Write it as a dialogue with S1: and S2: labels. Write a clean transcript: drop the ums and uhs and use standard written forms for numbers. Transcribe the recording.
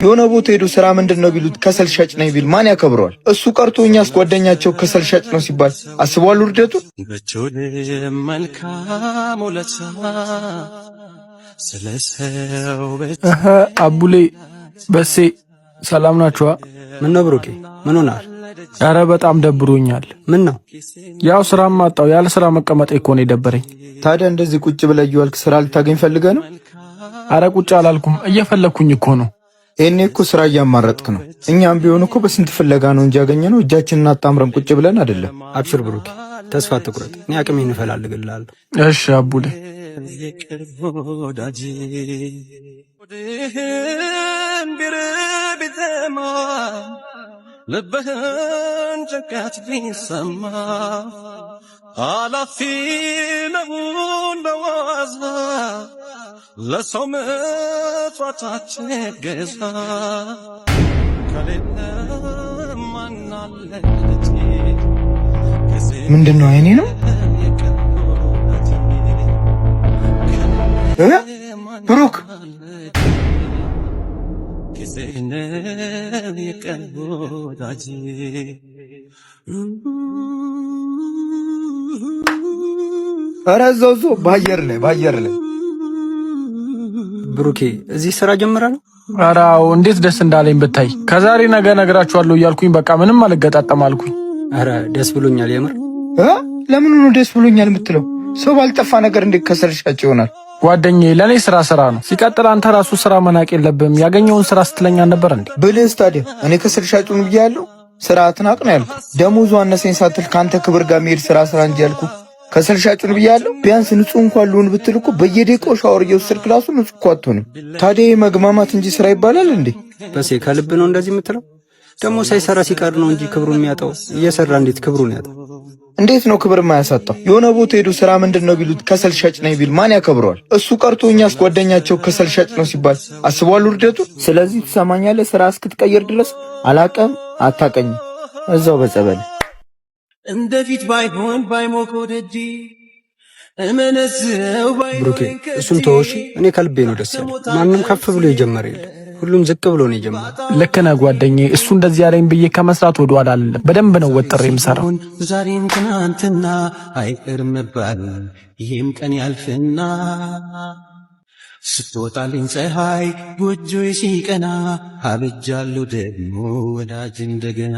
S1: የሆነ ቦታ ሄዶ ስራ ምንድነው ቢሉት ከሰል ሻጭ ነኝ ቢል ማን ያከብረዋል? እሱ ቀርቶ እኛስ ጓደኛቸው ከሰል ሻጭ ነው ሲባል አስበዋል ውርደቱ።
S2: አቡሌ በሴ ሰላም ናችኋ?
S3: ምን ነው ብሩኬ ምን ሆናል?
S2: ኧረ በጣም ደብሮኛል።
S3: ምን ነው?
S2: ያው ስራም ማጣው ያለ ስራ መቀመጥ እኮ ነው የደበረኝ።
S1: ታዲያ እንደዚህ ቁጭ ብለህ እየዋልክ ስራ ልታገኝ ፈልገህ ነው?
S2: ኧረ ቁጭ አላልኩም እየፈለኩኝ እኮ ነው።
S1: እኔ እኮ ስራ እያማረጥክ ነው። እኛም ቢሆን እኮ በስንት ፍለጋ ነው እንጂ ያገኘነው እጃችንን አጣምረን ቁጭ ብለን አይደለም።
S3: አብሽር ብሩኬ ተስፋ አትቁረጥ። እኔ አቅሜን እፈላልግልሃለሁ።
S2: እሺ አቡሌ።
S4: ልብህን ጭንቀት ቢሰማ አላፊ ነው እንደዋዛ ለሰው ምጽዋታችን ገዛ ከሌለ ማናለች
S1: ምንድነው? አይኔ ነው ብሩክ ኧረ እዛው ባየር ላይ
S3: ብሩኬ እዚህ ስራ ጀምራ ነው?
S2: ኧረ አዎ እንዴት ደስ እንዳለኝ ብታይ። ከዛሬ ነገ ነግራችኋለሁ እያልኩኝ በቃ ምንም አልገጣጠም አልኩኝ።
S3: ኧረ ደስ ብሎኛል የምር።
S1: ለምን ነው ደስ ብሎኛል የምትለው? ሰው ባልጠፋ ነገር እንዴት ከሰል ሻጭ ይሆናል?
S2: ጓደኛዬ ለኔ ስራ ነው። ሲቀጥል አንተ ራሱ ስራ መናቅ የለብህም። ያገኘውን ስራ ስትለኛ ነበር እንዴ?
S1: ብልህስ ታዲያ እኔ ከሰል ሻጩን ብያለሁ? ስርዓትን አቅ ነው ያልኩ። ደሞዙ አነሰኝ ሳትል ካንተ ክብር ጋር መሄድ ስራ እንጂ ያልኩ ከሰል ሻጩን ብያለሁ? ቢያንስ ንጹህ እንኳን ልሁን ብትል እኮ በየደቂቃው ሻወር እየወሰድክ ራሱ ንጹህ እኮ አትሆንም። ታዲያ መግማማት እንጂ ስራ ይባላል እንዴ?
S3: በሴ ከልብ ነው እንደዚህ የምትለው? ደግሞ ሳይሰራ ሲቀር ነው እንጂ ክብሩን የሚያጣው። እየሰራ እንዴት ክብሩን ያጣው?
S1: እንዴት ነው ክብር የማያሳጣው? የሆነ ቦታ ሄዶ ስራ ምንድነው ቢሉት ከሰል ሻጭ ነኝ ቢል ማን ያከብረዋል? እሱ ቀርቶ እኛስ ጓደኛቸው ከሰል ሻጭ ነው ሲባል አስበዋል ውርደቱ። ስለዚህ ትሰማኛለህ፣ ስራ እስክትቀየር ድረስ አላቀም አታቀኝ እዛው በጸበል
S4: እንደፊት ባይሆን ባይሞከው ደጂ እመነዘው
S3: ብሩኬ እሱን ተወሽ። እኔ ከልቤ ነው ደስ ያለኝ። ማንም ከፍ ብሎ የጀመረ የለ፣ ሁሉም ዝቅ ብሎ ነው የጀመረው።
S2: ልክ ነህ ጓደኛዬ። እሱ እንደዚህ ያለኝ ብዬ ከመስራት ወደ ኋላ አይደለም፣ በደንብ ነው ወጥሬ የምሰራው።
S4: ዛሬም ትናንትና አይቀርም መባል ይሄም ቀን ያልፍና ስትወጣልኝ ፀሐይ ጎጆዬ ሲቀና አብጃለሁ ደግሞ ወዳጅ እንደገና